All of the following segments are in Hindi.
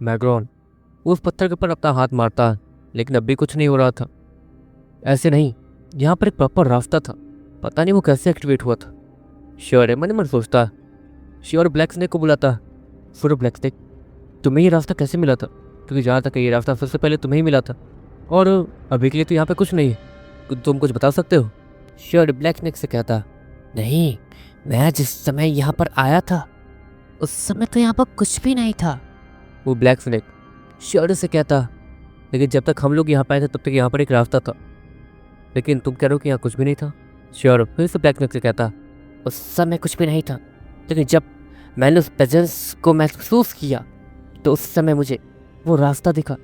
मैग्रॉन उस पत्थर के ऊपर अपना हाथ मारता, लेकिन अब भी कुछ नहीं हो रहा था। ऐसे नहीं, यहाँ पर एक प्रॉपर रास्ता था, पता नहीं वो कैसे एक्टिवेट हुआ था। श्योर है, मन मन सोचता। श्योर ब्लैक स्नेक को बुलाता। फिर ब्लैक स्नेक, तुम्हें ये रास्ता कैसे मिला था? क्योंकि जहाँ तक ये रास्ता सबसे पहले तुम्हें ही मिला था, और अभी के लिए तो यहाँ पे कुछ नहीं है। तुम कुछ बता सकते हो? श्योर ब्लैक स्नेक से कहता, नहीं, मैं जिस समय यहाँ पर आया था उस समय तो यहाँ पर कुछ भी नहीं था। वो ब्लैक स्नेक श्योर से कहता, लेकिन जब तक हम लोग यहाँ पे आए थे तब तक यहाँ पर एक रास्ता था, लेकिन तुम कह रहे हो कि यहाँ कुछ भी नहीं था। श्योर फिर से ब्लैक स्नेक से कहता, उस समय कुछ भी नहीं था, लेकिन जब मैंने उस प्रेजेंस को महसूस किया तो उस समय मुझे वो रास्ता दिखा।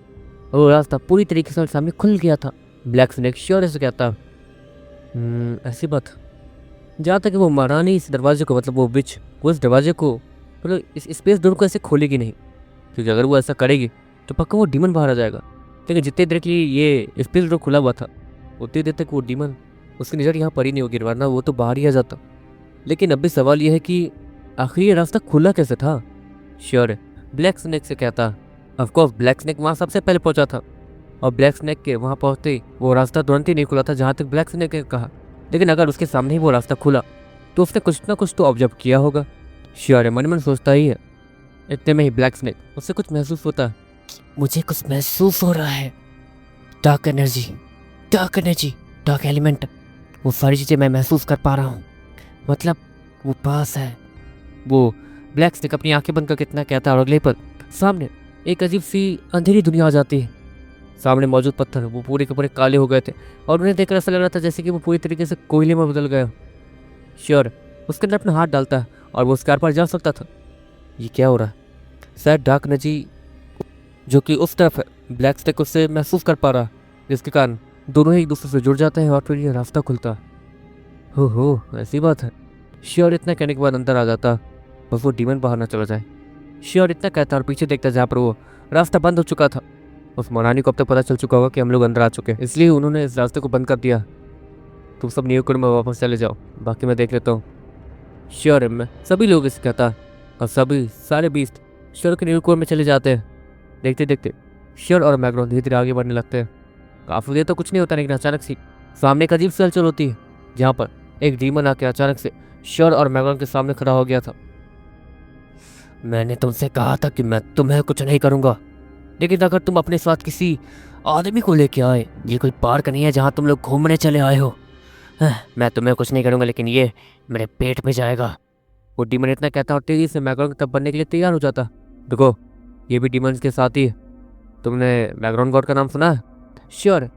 वो रास्ता पूरी तरीके से सामने खुल गया था। ब्लैक स्नेक श्योर से कहता, ऐसी बात। जहाँ तक वो महारानी इस दरवाजे को, मतलब वो विच, वो इस दरवाजे को, मतलब इस स्पेस डोर को ऐसे खोलेगी नहीं, क्योंकि अगर वो ऐसा करेगी तो पक्का वो डीमन बाहर आ जाएगा। लेकिन जितनी देर के लिए ये स्पेस डोर खुला हुआ था उतनी देर तक वो डीमन, उसकी नज़र यहाँ पर ही नहीं होगी, वरना वो तो बाहर ही आ जाता। लेकिन अब भी सवाल यह है कि आखिर ये रास्ता खुला कैसे था? श्योर ब्लैक स्नेक से कहता, ऑफकोर्स ब्लैक स्नेक वहाँ सबसे पहले पहुँचा था, और ब्लैक स्नेक के वहाँ पहुँचते ही वो रास्ता तुरंत ही नहीं खुला था, जहाँ तक ब्लैक स्नेक ने कहा। लेकिन अगर उसके सामने ही वो रास्ता खुला तो उसने कुछ ना कुछ तो ऑब्जर्व किया होगा। श्योर मन मन सोचता ही है। इतने में ही ब्लैक स्नेक, उससे कुछ महसूस होता है। मुझे कुछ महसूस हो रहा है, dark energy, dark energy, dark element, वो सारी चीज़ें मैं महसूस कर पा रहा हूँ, मतलब वो पास है। वो ब्लैक स्नेक अपनी आंखें बंद कर कितना कहता है, और अगले पल सामने एक अजीब सी अंधेरी दुनिया आ जाती है। सामने मौजूद पत्थर वो पूरे के पूरे काले हो गए थे, और उन्हें देखकर ऐसा लग रहा था जैसे कि वो पूरी तरीके से कोयले में बदल गया। श्योर उसके अंदर अपना हाथ डालता है और वो उसके आर पार जा सकता था। ये क्या हो रहा है? शायद डार्क एनर्जी जो कि उस तरफ है, ब्लैक स्नेक उससे महसूस कर पा रहा, जिसके कारण दोनों ही एक दूसरे से जुड़ जाते हैं और फिर ये रास्ता खुलता है। हो ऐसी बात है। श्योर इतना कहने के बाद अंदर आ जाता, बस वो डीमन बाहर ना चला जाए। श्योर इतना कहता और पीछे देखता जहाँ पर वो रास्ता बंद हो चुका था। उस महारानी को अब तक पता चल चुका होगा कि हम लोग अंदर आ चुके हैं, इसलिए उन्होंने इस रास्ते को बंद कर दिया। तुम सब न्यूयॉर्क में वापस चले जाओ, बाकी मैं देख लेता हूँ। श्योर मैं सभी लोग इसे कहता, और सभी सारे बीस्ट श्योर के न्यूयॉर्क में चले जाते हैं। देखते देखते श्योर और मैग्रॉन धीरे धीरे आगे बढ़ने लगते हैं। काफ़ी देर तो कुछ नहीं होता, लेकिन अचानक से सामने एक अजीब सी हलचल होती है, जहाँ पर एक डीमन आके अचानक से श्योर और मैग्रॉन के सामने खड़ा हो गया था। मैंने तुमसे कहा था कि मैं तुम्हें कुछ नहीं करूँगा, लेकिन अगर तुम अपने साथ किसी आदमी को लेके आए, ये कोई पार्क नहीं है जहाँ तुम लोग घूमने चले आए हो, मैं तुम्हें कुछ नहीं करूँगा, लेकिन ये मेरे पेट में जाएगा। वो डीमन इतना कहता और तेजी से मैग्रॉन तब बनने के लिए तैयार हो जाता। देखो ये भी डीमन के साथ ही है। तुमने मैग्रॉन गॉड का नाम सुना है? श्योर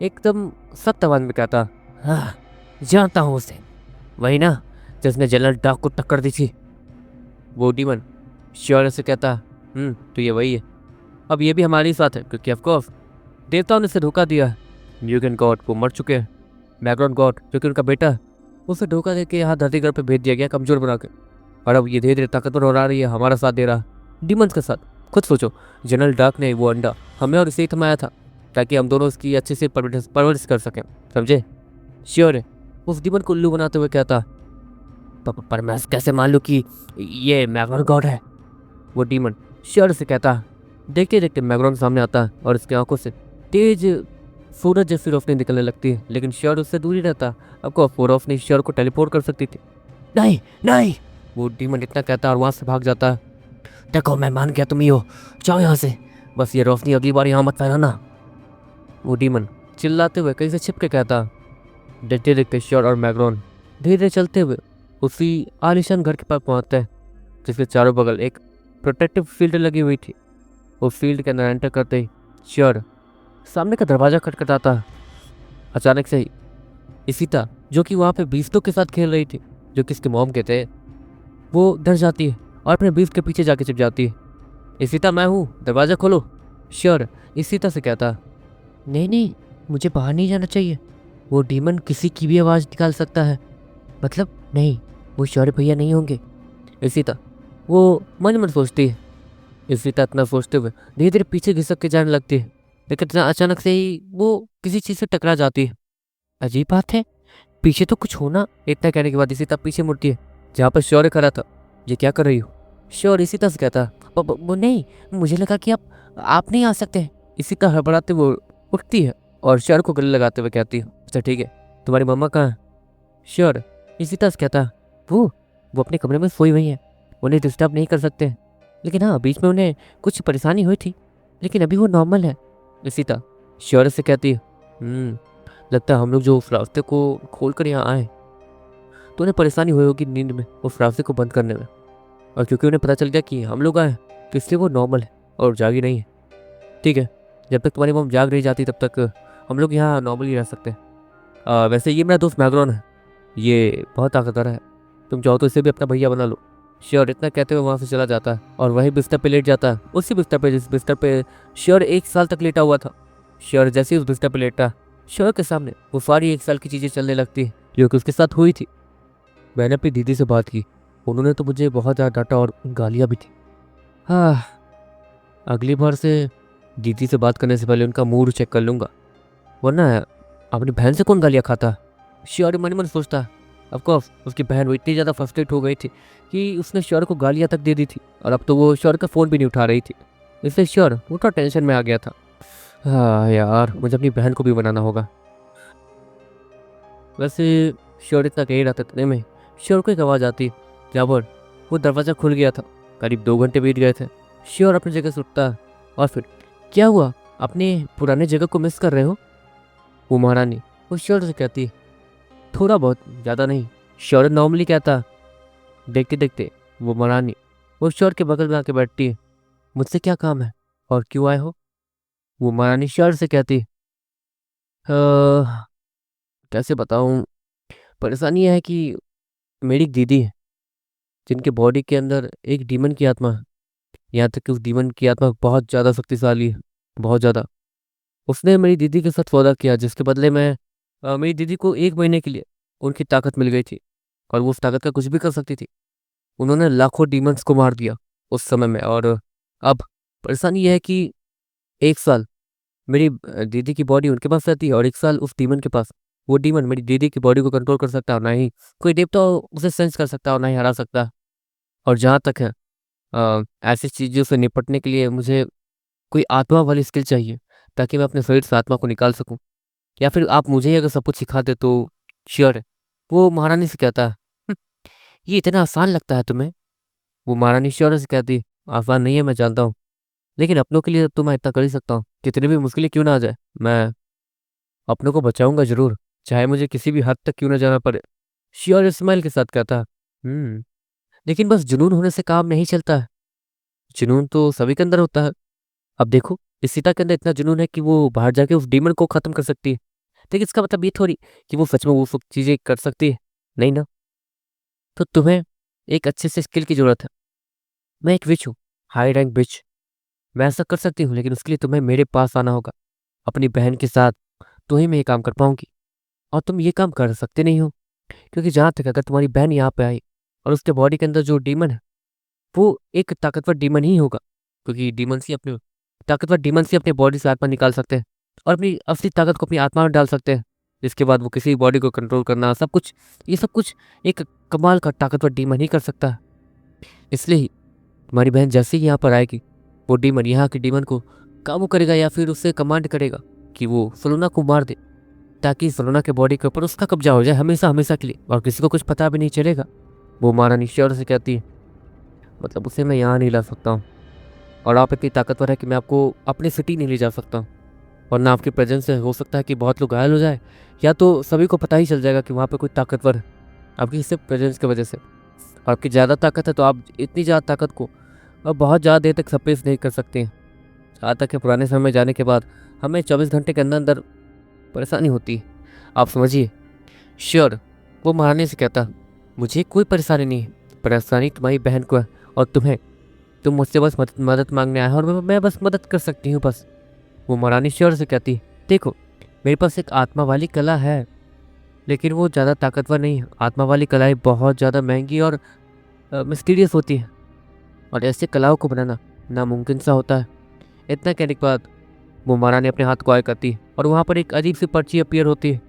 एकदम सख्त आवाज में कहता, हाँ जानता हूँ उसे, वही ना जिसने जनरल डार्क को टक्कर दी थी। वो डीमन श्योर से कहता, तो ये वही है। अब ये भी हमारे साथ है, क्योंकि ऑफकोर्स देवताओं ने इसे धोखा दिया है। म्यूगन गॉड वो मर चुके हैं, मैग्रॉन गॉड जो कि उनका बेटा है, उसे धोखा देके यहाँ धरती ग्रह पे भेज दिया गया कमजोर बना के, और अब ये धीरे धीरे ताकतवर हो रही है, हमारा साथ दे रहा डीमंस के साथ। खुद सोचो, जनरल डार्क ने वो अंडा हमें और इसे ही थमाया था ताकि हम दोनों उसकी अच्छे से परवरिश कर सकें, समझे? श्योर है उस डीमन को उल्लू बनाते हुए कहता, पर मैं कैसे मान लूँ कि ये मैग्रॉन गॉड है? वो डीमन श्योर से कहता। देखते देखते मैग्रॉन सामने आता है और इसकी आंखों से तेज सूरज जैसी रोशनी निकलने लगती है, लेकिन श्योर उससे दूर ही रहता। आपको वो रोशनी श्योर को टेलीपोर्ट कर सकती थी। नहीं नहीं, वो डीमन इतना कहता और वहाँ से भाग जाता। देखो मैं मान गया तुम ही हो, जाओ यहाँ से, बस ये रोशनी अगली बार यहाँ मत फैलाना। वो डीमन चिल्लाते हुए कहीं से छिप के कहता। देखते देखते श्योर और मैग्रॉन धीरे धीरे चलते हुए उसी आलिशान घर के पास पहुँचते हैं, जिसके चारों बगल एक प्रोटेक्टिव फील्ड लगी हुई थी। उस फील्ड के अंदर एंटर करते ही श्योर सामने का दरवाज़ा खटखटाता। अचानक से ही इशिता जो कि वहाँ पे बीस्टों के साथ खेल रही थी, जो कि इसके मॉम के थे, वो डर जाती है और अपने बीस्ट के पीछे जाके छिप जाती है। इशिता मैं हूँ, दरवाज़ा खोलो। श्योर इशिता से कहता, नहीं नहीं मुझे बाहर नहीं जाना चाहिए, वो डीमन किसी की भी आवाज़ निकाल सकता है, मतलब नहीं वो शौर्य भैया नहीं होंगे। इशिता वो मन मन सोचती है। इशिता इतना सोचते हुए धीरे धीरे पीछे घिसक के जाने लगती है, लेकिन अचानक से ही वो किसी चीज़ से टकरा जाती है। अजीब बात है, पीछे तो कुछ होना। इतना कहने के बाद इशिता पीछे मुड़ती है जहाँ पर शौर्य खड़ा था। ये क्या कर रही हो? श्योर, इसी तरह से कहता। वो नहीं, मुझे लगा कि आप नहीं आ सकते। इसी तरह हड़बड़ाते वो उठती है और श्योर को गले लगाते हुए कहती है, अच्छा ठीक है, तुम्हारी मम्मा कहाँ है? श्योर इसी तरह से कहता, वो अपने कमरे में सोई हुई हैं, उन्हें डिस्टर्ब नहीं कर सकते। लेकिन हाँ, बीच में उन्हें कुछ परेशानी हुई थी, लेकिन अभी वो नॉर्मल है। इसी तरह श्योर से कहती है, लगता है हम लोग जो उस रास्ते को खोल कर यहाँ आए तो उन्हें परेशानी हुई होगी नींद में उस रास्ते को बंद करने में, और क्योंकि उन्हें पता चल गया कि हम लोग आए तो इसलिए वो नॉर्मल है और जागी नहीं है। ठीक है, जब तक तुम्हारी मम जाग नहीं जाती तब तक हम लोग यहाँ नॉर्मली रह सकते हैं। वैसे ये मेरा दोस्त मैग्रॉन है, ये बहुत ताकतवर है, तुम चाहो तो इसे भी अपना भैया बना लो। श्योर इतना कहते हुए वहाँ से चला जाता है और वही बिस्तर पे लेट जाता है, उसी बिस्तर पे जिस बिस्तर पे श्योर 1 साल तक लेटा हुआ था। श्योर जैसे ही उस बिस्तर पे लेटा, श्योर के सामने वो सारी 1 साल की चीज़ें चलने लगती है जो कि उसके साथ हुई थी। मैंने अपनी दीदी से बात की, उन्होंने तो मुझे बहुत ज़्यादा डांटा और गालियाँ भी थी। हाँ, अगली बार से दीदी से बात करने से पहले उनका मूड चेक कर लूँगा, वरना अपनी बहन से कौन गालियाँ खाता। श्योर मन मन सोचता, ऑफकोर्स उसकी बहन वो इतनी ज़्यादा फ्रस्ट्रेट हो गई थी कि उसने श्योर को गालियाँ तक दे दी थी, और अब तो वो श्योर का फ़ोन भी नहीं उठा रही थी, इसलिए श्योर थोड़ा टेंशन में आ गया था। हाँ यार, मुझे अपनी बहन को भी बनाना होगा। वैसे श्योर इतना कह ही रहा था, इतने में श्योर को एक आवाज़ आती, जहाँ पर वो दरवाज़ा खुल गया था। करीब 2 घंटे बीत गए थे। श्योर अपनी जगह से उठता, और फिर क्या हुआ, अपने पुराने जगह को मिस कर रहे हो? वो महारानी वो श्योर से कहती, थोड़ा बहुत, ज़्यादा नहीं। श्योर नॉर्मली कहता। देखते देखते वो महारानी वो श्योर के बगल में आके बैठती है। मुझसे क्या काम है और क्यों आए हो? वो महारानी श्योर से कहती, कैसे बताऊँ, परेशानी यह है कि मेरी एक दीदी है जिनके बॉडी के अंदर एक डीमन की आत्मा है। यहाँ तक कि उस डीमन की आत्मा बहुत ज़्यादा शक्तिशाली है, बहुत ज़्यादा। उसने मेरी दीदी के साथ सौदा किया, जिसके बदले में मेरी दीदी को 1 महीने के लिए उनकी ताकत मिल गई थी, और वो उस ताकत का कुछ भी कर सकती थी। उन्होंने लाखों डीमंस को मार दिया उस समय में, और अब परेशानी यह है कि 1 साल मेरी दीदी की बॉडी उनके पास रहती है, और 1 साल उस डीमन के पास। वो डीमन मेरी दीदी की बॉडी को कंट्रोल कर सकता है, और ना ही कोई देवता उसे सेंस कर सकता है, और ना ही हरा सकता है। और जहाँ तक है, ऐसी चीज़ों से निपटने के लिए मुझे कोई आत्मा वाली स्किल चाहिए, ताकि मैं अपने शरीर से आत्मा को निकाल सकूं, या फिर आप मुझे ही अगर सब कुछ सिखा दे तो श्योर है। वो महारानी से कहता है, "हम्म, ये इतना आसान लगता है तुम्हें?" वो महारानी श्योर से कहती, आसान नहीं है मैं जानता हूँ, लेकिन अपनों के लिए तो मैं इतना कर ही सकता हूँ, कितनी भी मुश्किलें क्यों ना आ जाए, मैं अपनों को बचाऊंगा जरूर, चाहे मुझे किसी भी हद तक क्यों ना जाना पड़े। श्योर स्माइल के साथ कहता, लेकिन बस जुनून होने से काम नहीं चलता है, जुनून तो सभी के अंदर होता है। अब देखो, इस सीता के अंदर इतना जुनून है कि वो बाहर जाके उस डीमन को खत्म कर सकती है, लेकिन इसका मतलब ये थोड़ी कि वो सच में वो सब चीज़ें कर सकती है, नहीं ना? तो तुम्हें एक अच्छे से स्किल की ज़रूरत है। मैं एक विच हूँ, हाई रैंक विच। मैं ऐसा कर सकती हूँ, लेकिन उसके लिए तुम्हें मेरे पास आना होगा। अपनी बहन के साथ तो ही मैं ये काम कर पाऊँगी, और तुम ये काम कर सकते नहीं हो, क्योंकि जहाँ तक अगर तुम्हारी बहन यहाँ पे आई और उसके बॉडी के अंदर जो डीमन है, वो एक ताकतवर डीमन ही होगा, क्योंकि डीमंस ही अपने ताकतवर डीमंस ही अपनी बॉडी से आत्मा निकाल सकते हैं और अपनी असली ताकत को अपनी आत्मा में डाल सकते हैं, जिसके बाद वो किसी बॉडी को कंट्रोल करना, सब कुछ, ये सब कुछ एक कमाल का ताकतवर डीमन ही कर सकता है। इसलिए ही तुम्हारी बहन जैसे ही यहाँ पर आएगी, वो डीमन यहाँ के डीमन को काबू करेगा, या फिर उससे कमांड करेगा कि वो सलोना को मार दे, ताकि सलोना के बॉडी के ऊपर उसका कब्जा हो जाए हमेशा हमेशा के लिए, और किसी को कुछ पता भी नहीं चलेगा। वो महारानी श्योर से कहती है, मतलब उसे मैं यहाँ नहीं ला सकता हूँ, और आप इतनी ताकतवर है कि मैं आपको अपनी सिटी नहीं ले जा सकता हूँ, वरना आपकी प्रेजेंस से हो सकता है कि बहुत लोग घायल हो जाए, या तो सभी को पता ही चल जाएगा कि वहाँ पे कोई ताकतवर है आपकी सिर्फ प्रेजेंस की वजह से। और आपकी ज़्यादा ताकत है तो आप इतनी ज़्यादा ताकत को अब बहुत ज़्यादा देर तक सप्रेस नहीं कर सकते हैं। जहाँ तक कि पुराने समय में जाने के बाद हमें 24 घंटे के अंदर अंदर परेशानी होती है, आप समझिए। श्योर वो महारानी से कहता, मुझे कोई परेशानी नहीं है, परेशानी तुम्हारी बहन को है, और तुम मुझसे बस मदद मांगने आए हो, और मैं बस मदद कर सकती हूँ बस। वो महारानी श्योर से कहती, देखो मेरे पास एक आत्मा वाली कला है, लेकिन वो ज़्यादा ताकतवर नहीं है। आत्मा वाली कलाएँ बहुत ज़्यादा महंगी और मिस्टीरियस होती है, और ऐसे कलाओं को बनाना नामुमकिन सा होता है। इतना कहने के बाद वो महारानी अपने हाथ को आगे करती है, और वहाँ पर एक अजीब सी पर्ची अपीयर होती है।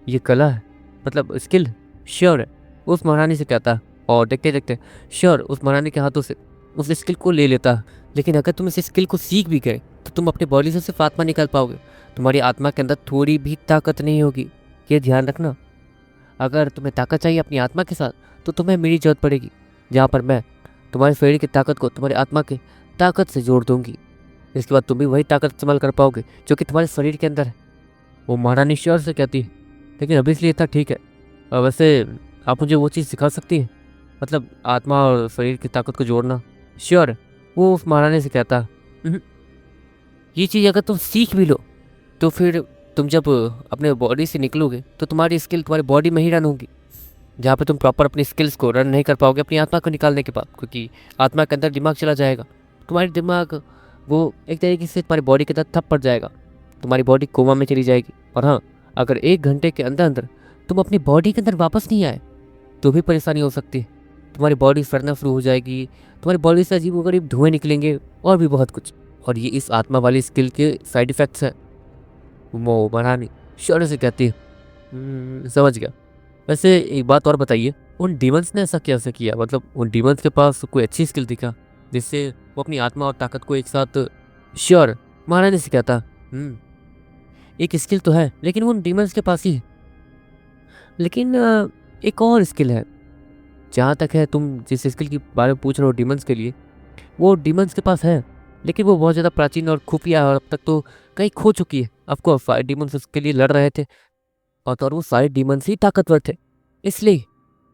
ये कला है, मतलब स्किल। श्योर है उस महारानी से कहता है, और देखते देखते श्योर उस महारानी के हाथों से उस स्किल को ले लेता। लेकिन अगर तुम इस स्किल को सीख भी गए तो तुम अपने बॉडी से सिर्फ आत्मा निकाल पाओगे, तुम्हारी आत्मा के अंदर थोड़ी भी ताकत नहीं होगी। ये ध्यान रखना। अगर तुम्हें ताकत चाहिए अपनी आत्मा के साथ तो तुम्हें मेरी जरूरत पड़ेगी, जहाँ पर मैं तुम्हारे शरीर की ताकत को तुम्हारी आत्मा की ताकत से जोड़ दूंगी। इसके बाद तुम भी वही ताकत इस्तेमाल कर पाओगे जो कि तुम्हारे शरीर के अंदर है। वो महारानी श्योर से कहती है, लेकिन अभी इसलिए इतना ठीक है। वैसे आप मुझे वो चीज़ सिखा सकती हैं, मतलब आत्मा और शरीर की ताकत को जोड़ना। श्योर, वो उस महारानी से कहता, "हम्म, ये चीज़ अगर तुम सीख भी लो तो फिर तुम जब अपने बॉडी से निकलोगे तो तुम्हारी स्किल तुम्हारी बॉडी में ही रन होगी, जहाँ पे तुम प्रॉपर अपनी स्किल्स को रन नहीं कर पाओगे अपनी आत्मा को निकालने के बाद, क्योंकि आत्मा के अंदर दिमाग चला जाएगा। तुम्हारी दिमाग वो एक तरीके से तुम्हारी बॉडी के अंदर थप पड़ जाएगा, तुम्हारी बॉडी कोमा में चली जाएगी। और हाँ, अगर 1 घंटे के अंदर अंदर तुम अपनी बॉडी के अंदर वापस नहीं आए तो भी परेशानी हो सकती है। तुम्हारी बॉडी सड़ना शुरू हो जाएगी, तुम्हारी बॉडी से अजीबोगरीब धुएँ निकलेंगे और भी बहुत कुछ। और ये इस आत्मा वाली स्किल के साइड इफ़ेक्ट्स हैं। वो महारानी शौर्य से कहती है, समझ गया। वैसे एक बात और बताइए, उन डीमंस ने ऐसा कैसे किया? मतलब उन डीमंस के पास कोई अच्छी स्किल दिखा जिससे वो अपनी आत्मा और ताकत को एक साथ। श्योर, महारानी से कहता, एक स्किल तो है लेकिन वो उन डीमंस के पास ही है। लेकिन एक और स्किल है, जहाँ तक है तुम जिस स्किल के बारे में पूछ रहे हो डीमंस के लिए, वो डीमंस के पास है, लेकिन वो बहुत ज़्यादा प्राचीन और खुफिया है और अब तक तो कहीं खो चुकी है। आपको फायर डीमंस उसके लिए लड़ रहे थे और वो सारे डीमंस ही ताकतवर थे, इसलिए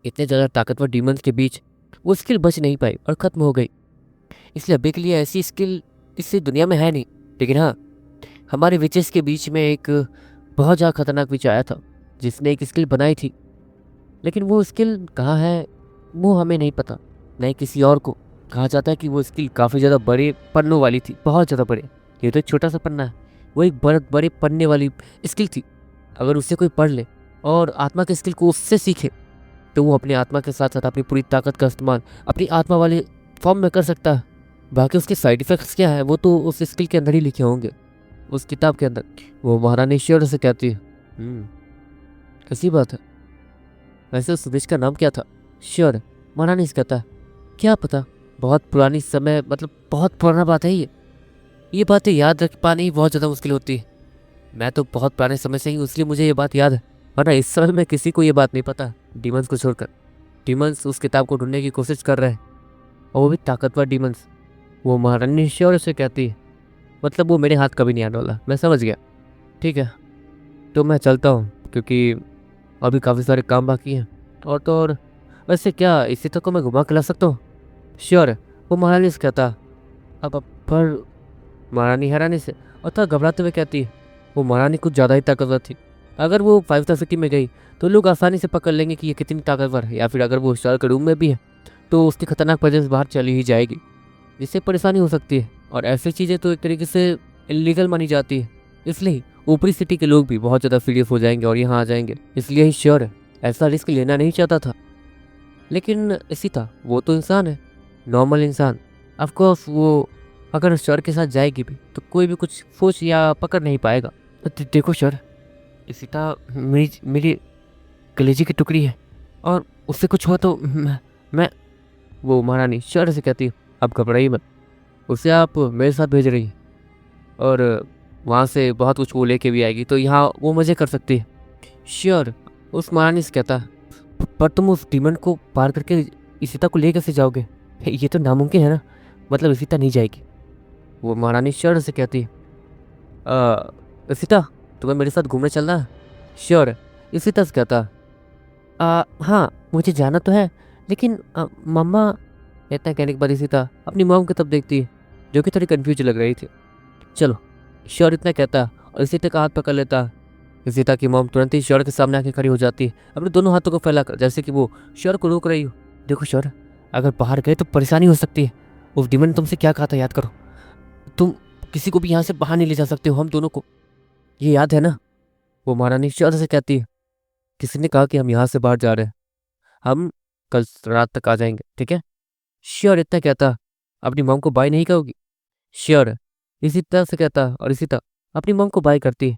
इतने ज़्यादा ताकतवर डीमंस के बीच वो स्किल बच नहीं पाई और ख़त्म हो गई। इसलिए अभी के लिए ऐसी स्किल इस दुनिया में है नहीं। लेकिन हाँ, हमारे विचेस के बीच में एक बहुत ज़्यादा खतरनाक विच आया था जिसने एक स्किल बनाई थी, लेकिन वो स्किल कहाँ है वो हमें नहीं पता, नहीं किसी और को। कहा जाता है कि वो स्किल काफ़ी ज़्यादा बड़े पन्नों वाली थी, बहुत ज़्यादा बड़े। ये तो एक छोटा सा पन्ना है, वो एक बहुत बड़े पन्ने वाली स्किल थी। अगर उससे कोई पढ़ ले और आत्मा के स्किल को उससे सीखे तो वो अपनी आत्मा के साथ साथ अपनी पूरी ताकत का इस्तेमाल अपनी आत्मा वाले फॉर्म में कर सकता है। बाकी उसके साइड इफ़ेक्ट्स क्या है वो तो उस स्किल के अंदर ही लिखे होंगे, उस किताब के अंदर। वो महारानी श्योर से कहती है, कैसी बात है? वैसे उस विच का नाम क्या था? श्योर, महारानी से कहता है, क्या पता, बहुत पुरानी समय, मतलब बहुत पुराना बात है ये बातें याद रख पानी ही बहुत ज़्यादा मुश्किल होती है। मैं तो बहुत पुराने समय से ही हूँ, इसलिए मुझे ये बात याद है, वरना इस समय में किसी को ये बात नहीं पता। डीमंस को छोड़कर डीमंस उस किताब को ढूंढने की कोशिश कर रहे हैं, और वो भी ताकतवर डीमंस। वो महारानी श्योर से कहती है, मतलब वो मेरे हाथ कभी नहीं आने वाला। मैं समझ गया, ठीक है, तो मैं चलता हूँ क्योंकि अभी काफ़ी सारे काम बाकी हैं। और तो और वैसे क्या इसी तक को मैं घुमा के ला सकता हूँ? श्योर, वो महारानी से कहता। अब पर महारानी हैरानी से और थोड़ा घबराते हुए कहती है, वो महारानी कुछ ज़्यादा ही ताकतवर थी। अगर वो 5 स्टार सिटी में गई तो लोग आसानी से पकड़ लेंगे कि ये कितनी ताकतवर है, या फिर अगर वो स्टार के रूम में भी है तो उसकी खतरनाक प्रेजेंस बाहर चली ही जाएगी, जिससे परेशानी हो सकती है। और ऐसी चीज़ें तो एक तरीके से इलीगल मानी जाती है, इसलिए ऊपरी सिटी के लोग भी बहुत ज़्यादा सीरियस हो जाएंगे और यहाँ आ जाएंगे। इसलिए ही श्योर है, ऐसा रिस्क लेना नहीं चाहता था। लेकिन इसी था, वो तो इंसान है, नॉर्मल इंसान। ऑफकोर्स वो अगर श्योर के साथ जाएगी भी तो कोई भी कुछ सोच या पकड़ नहीं पाएगा। देखो श्योर, सीता मेरी कलेजी की टुकड़ी है और उससे कुछ हुआ तो मैं वो महारानी श्योर से कहती है, आप घबराइए मत, उसे आप मेरे साथ भेज रही हैं और वहाँ से बहुत कुछ वो लेके भी आएगी, तो यहाँ वो मज़े कर सकती है। श्योर, उस महारानी से कहता है, पर तुम उस डीमन को पार करके इशिता को ले कैसे जाओगे? ये तो नामुमकिन है ना, मतलब इशिता नहीं जाएगी। वो महारानी श्योर से कहती है, इशिता तुम्हें मेरे साथ घूमने चलना है? श्योर, इशिता से कहता, हाँ मुझे जाना तो है, लेकिन मम्मा। इतना कहने के बाद इशिता अपनी मॉम की तरफ देखती है जो कि थोड़ी कन्फ्यूज लग रही थी। चलो, श्योर इतना कहता और इशिता का हाथ पकड़ लेता। इशिता की मॉम तुरंत ही श्योर के सामने आके खड़ी हो जाती है, अपने दोनों हाथों को फैलाकर, जैसे कि वो श्योर को रोक रही हो। देखो श्योर, अगर बाहर गए तो परेशानी हो सकती है। उस डीमन ने तुमसे क्या कहा था याद करो, तुम किसी को भी यहाँ से बाहर नहीं ले जा सकते हो, हम दोनों को, ये याद है ना? वो महारानी श्योर से कहती है, किसी ने कहा कि हम यहाँ से बाहर जा रहे हैं, हम कल रात तक आ जाएंगे, ठीक है? श्योर इतना कहता, अपनी मॉम को बाय नहीं कहोगी? श्योर इसी तरह से कहता और इसी तरह अपनी मॉम को बाय करती।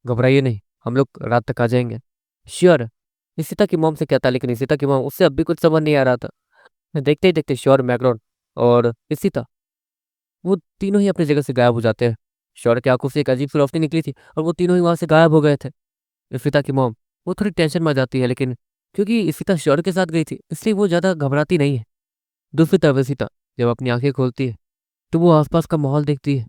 घबराइए नहीं, हम लोग रात तक आ जाएंगे। श्योर इशिता की मॉम से कहता, लेकिन इशिता की मॉम उससे अब भी कुछ समझ नहीं आ रहा था। देखते ही देखते श्योर बैकग्राउंड और इशिता, वो तीनों ही अपनी जगह से गायब हो जाते हैं। शौर्य की आंखों से एक अजीब सी रोशनी निकली थी और वो तीनों ही वहां से गायब हो गए थे। इशिता की मॉम, वो थोड़ी टेंशन में आ जाती है, लेकिन क्योंकि इशिता शौर्य के साथ गई थी इसलिए वो ज़्यादा घबराती नहीं है। दूसरी तरफ इशिता जब अपनी आंखें खोलती है तो वो आसपास का माहौल देखती है।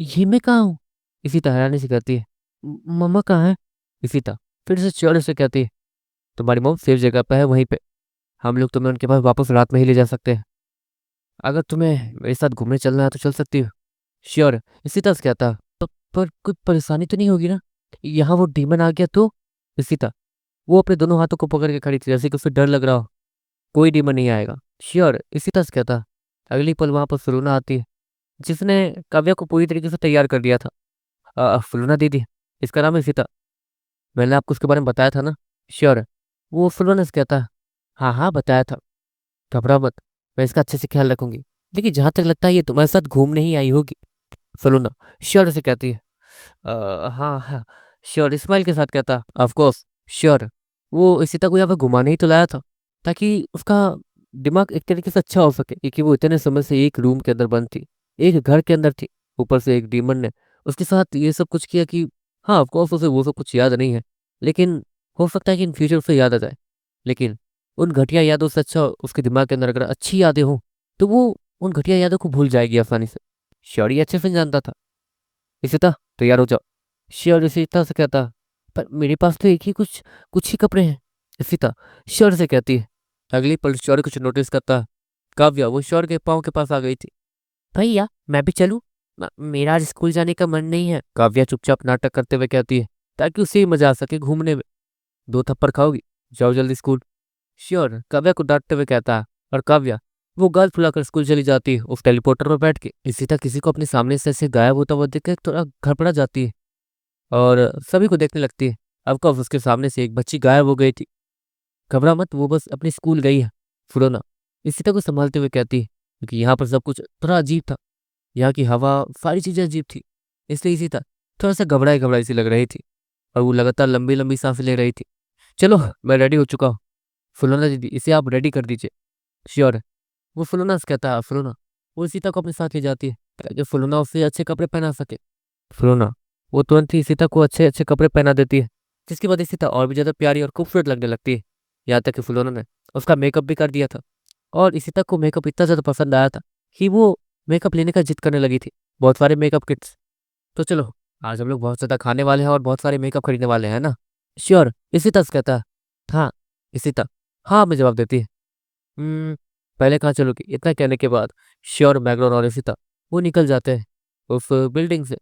ये मैं कहाँ हूँ? इशिता हैरानी से कहती है। मम्मा कहाँ है?" इशिता फिर से शौर्य से कहती है, "तुम्हारी मॉम सेफ जगह पे है, वहीं पे। हम लोग तुम्हें उनके पास वापस रात में ही ले जा सकते हैं। अगर तुम्हें मेरे साथ घूमने चलना है तो चल सकती हो।" श्योर, इशिता से कहता, पर कोई परेशानी तो नहीं होगी ना? यहाँ वो डीमन आ गया तो?" इशिता, वो अपने दोनों हाथों को पकड़ के खड़ी थी जैसे कि उसे डर लग रहा हो। "कोई डीमन नहीं आएगा।" श्योर, इशिता से कहता। अगली पल वहां पर सुरुना आती है, जिसने काव्या को पूरी तरीके से तैयार कर दिया था। "सुलुना दीदी, इसका नाम है इशिता। मैंने आपको उसके बारे में बताया था ना?" श्योर, वो सुलुना से कहता। "हाँ हाँ, बताया था। घबरा मत, मैं इसका अच्छे से ख्याल रखूंगी। लेकिन जहां तक लगता है ये तुम्हारे साथ घूमने ही आई होगी।" सलूना श्योर से कहती है। हाँ हाँ, श्योर इस्माइल के साथ कहता, ऑफ कोर्स श्योर। वो इशिता को यहाँ पे घुमाने ही तो लाया था, ताकि उसका दिमाग एक तरीके से अच्छा हो सके, क्योंकि वो इतने समय से एक रूम के अंदर बंद थी, एक घर के अंदर थी। ऊपर से एक डीमन ने उसके साथ ये सब कुछ किया कि हाँ, ऑफ कोर्स उसे वो सब कुछ याद नहीं है, लेकिन हो सकता है कि इन फ्यूचर उसे याद आ जाए। लेकिन उन घटिया यादों से अच्छा उसके दिमाग के अंदर अगर अच्छी यादें हों तो वो उन घटिया यादों को भूल जाएगी आसानी से। श्योर ये अच्छे से जानता था। "इशिता, तैयार हो जाओ।" श्योर इशिता से कहता, "पर मेरे पास तो एक ही कुछ कुछ ही कपड़े हैं।" इशिता श्योर से कहती है। अगली पल श्योर कुछ नोटिस करता। काव्या वो श्योर के पाँव के पास आ गई थी। "भैया, मैं भी चलूं? मेरा आज स्कूल जाने का मन नहीं है।" काव्या चुपचाप नाटक करते हुए कहती है, ताकि उसे ही मजा आ सके घूमने में। "दो थप्पड़ खाओगी? जाओ जल्दी स्कूल।" श्योर काव्या को डांटते हुए कहता है, और काव्या वो गाल फुलाकर स्कूल चली जाती है उस टेलीपोर्टर में बैठ के। इशिता किसी को अपने सामने से ऐसे गायब होता हुआ देख के थोड़ा घबरा जाती है और सभी को देखने लगती है। अब कब उसके सामने से एक बच्ची गायब हो गई थी। "घबरा मत, वो बस अपने स्कूल गई है।" फुलोना इशिता को संभालते हुए कहती है, क्योंकि यहाँ पर सब कुछ थोड़ा अजीब था। यहाँ की हवा, सारी चीजें अजीब थी, इसलिए इशिता थोड़ा सा घबराई घबराई सी लग रही थी और वो लगातार लंबी लंबी सांसें ले रही थी। "चलो, मैं रेडी हो चुका हूँ। फुलोना दीदी, इसे आप रेडी कर दीजिए।" श्योर है, वो फुलोना से कहता है। फुलोना वो सीता को अपने साथ ले जाती है ताकि फुलोना उसे अच्छे कपड़े पहना सके। फुलोना वो तुरंत ही सीता को अच्छे अच्छे कपड़े पहना देती है, जिसकी वजह से सीता और भी ज़्यादा प्यारी और खूबसूरत लगने लगती है। यहाँ तक कि फुलोना ने उसका मेकअप भी कर दिया था और इशिता को मेकअप इतना ज़्यादा पसंद आया था कि वो मेकअप लेने का जिद करने लगी थी, बहुत सारे मेकअप किट्स। "तो चलो, आज हम लोग बहुत ज़्यादा खाने वाले हैं और बहुत सारे मेकअप खरीदने वाले हैं ना?" श्योर इशिता से कहता है। हाँ, इशिता हाँ में जवाब देती है। "हम्म, पहले कहाँ चलोगी?" इतना कहने के बाद श्योर, मैग्लोर और इशिता वो निकल जाते हैं उस बिल्डिंग से।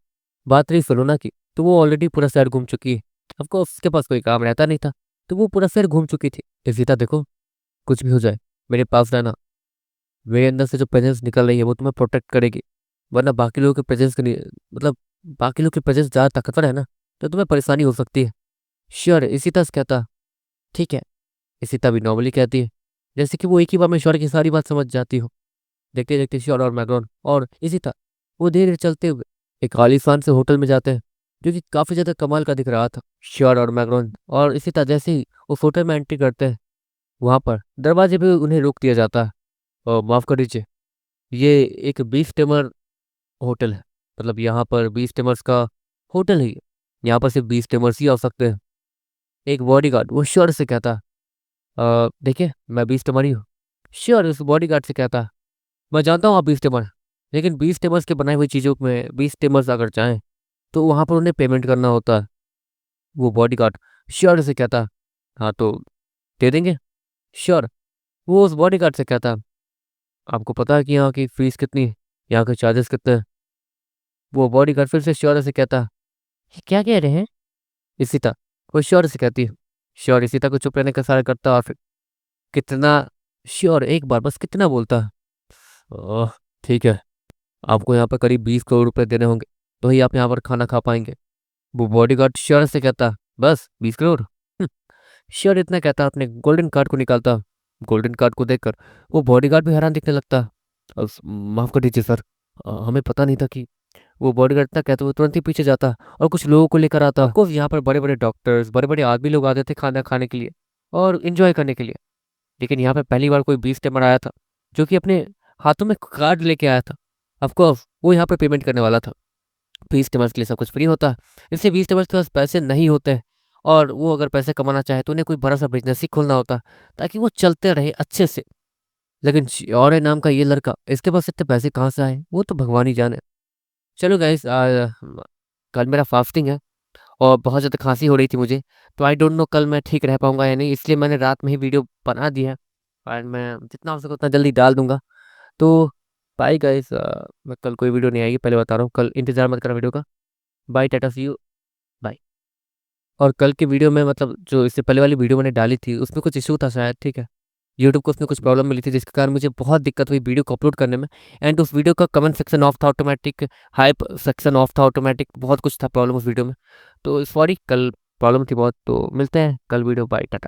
बात रही सलोना की, तो वो ऑलरेडी पूरा शहर घूम चुकी है। ऑफ कोर्स उसके पास कोई काम रहता नहीं था, तो वो पूरा शहर घूम चुकी थी। "इशिता देखो, कुछ भी हो जाए मेरे पास रहना। मेरे अंदर से जो प्रेजेंस निकल रही है वो तुम्हें प्रोटेक्ट करेगी, वरना बाकी लोगों के प्रेजेंस के लिए मतलब बाकी लोग के प्रेजेंस ज़्यादा ताकतवर है ना, तो तुम्हें परेशानी हो सकती है।" श्योर इशिता से कहता, "ठीक है।" इशिता भी नॉर्मली कहती है, जैसे कि वो एक ही बार में श्योर की सारी बात समझ जाती हो। देखते देखते श्योर और मैग्रॉन और इशिता वो धीरे धीरे चलते हुए एक आलीशान से होटल में जाते हैं, जो कि काफी ज्यादा कमाल का दिख रहा था। श्योर और मैग्रॉन और इशिता जैसे ही उस होटल में एंट्री करते हैं, वहां पर दरवाजे पे उन्हें रोक दिया जाता है। और माफ कर दीजिए, ये एक 20 टेमर होटल है, मतलब यहाँ पर 20 टेमर्स का होटल है ये। यहाँ पर सिर्फ 20 टेमर्स ही आ सकते हैं। एक बॉडीगार्ड वो श्योर से कहता, देखिए मैं 20 टेमर ही हूँ।" श्योर उस बॉडीगार्ड से कहता, "मैं जानता हूँ आप 20 टेमर हैं, लेकिन 20 टेमर्स के बनाई हुई चीज़ों में 20 टेमर्स अगर चाहें तो वहाँ पर उन्हें पेमेंट करना होता है।" वो बॉडीगार्ड श्योर से कहता, "हाँ तो दे देंगे।" श्योर वो उस बॉडीगार्ड से कहता, "आपको पता है कि यहाँ की फीस कितनी है, यहाँ के चार्जेस कितने हैं?" वो बॉडीगार्ड फिर से श्योर से कहता, "ये क्या कह रहे हैं?" इशिता वो श्योर से कहती है। श्योर इशिता को चुप रहने का इशारा करता और फिर कितना श्योर एक बार बस कितना बोलता है, "ओह, ठीक है, आपको यहाँ पर करीब 20 करोड़ रुपए देने होंगे, तो ही आप यहाँ पर खाना खा पाएंगे।" वो बॉडीगार्ड श्योर से कहता, "बस 20 करोड़?" श्योर इतना कहता अपने गोल्डन कार्ड को निकालता। गोल्डन कार्ड को देखकर वो बॉडीगार्ड भी हैरान दिखने लगता। माफ कर दीजिए सर, हमें पता नहीं था कि..." वो बॉडीगार्ड इतना कहते हुए तुरंत ही पीछे जाता और कुछ लोगों को लेकर आता। ऑफकोर्स यहाँ पर बड़े बड़े डॉक्टर्स, बड़े बड़े आदमी लोग आते थे खाना खाने के लिए और इंजॉय करने के लिए, लेकिन यहाँ पे पहली बार कोई 20 टेमर आया था जो कि अपने हाथों में कार्ड लेके आया था। ऑफकोर्स वो यहाँ पर पेमेंट करने वाला था। 20 कस्टमर्स के लिए सब कुछ फ्री होता है, इसलिए 20 कस्टमर्स के पास पैसे नहीं होते और वो अगर पैसे कमाना चाहे तो उन्हें कोई बड़ा सा बिजनेस ही खोलना होता ताकि वो चलते रहे अच्छे से। लेकिन श्योरे नाम का ये लड़का, इसके पास इतने पैसे कहाँ से आए वो तो भगवान ही जाने। चलो गाइस, कल मेरा फास्टिंग है और बहुत ज़्यादा खांसी हो रही थी मुझे, तो आई डोंट नो कल मैं ठीक रह पाऊंगा या नहीं, इसलिए मैंने रात में ही वीडियो बना दी है और मैं जितना हो सके उतना जल्दी डाल दूंगा। तो बाय गाइस, मैं कल कोई वीडियो नहीं आएगी, पहले बता रहा हूँ, कल इंतजार मत करना वीडियो का। Bye, tata, see you, bye. और कल की वीडियो में मतलब जो इससे पहले वाली वीडियो मैंने डाली थी उसमें कुछ इशू था शायद, ठीक है। यूट्यूब को उसमें कुछ प्रॉब्लम मिली थी जिसके कारण मुझे बहुत दिक्कत हुई वीडियो को अपलोड करने में। एंड उस वीडियो का कमेंट सेक्शन ऑफ था ऑटोमेटिक, हाइप सेक्शन ऑफ था ऑटोमेटिक, बहुत कुछ था प्रॉब्लम उस वीडियो में। तो सॉरी, कल प्रॉब्लम थी बहुत। तो मिलते हैं कल वीडियो, बाय, टाटा।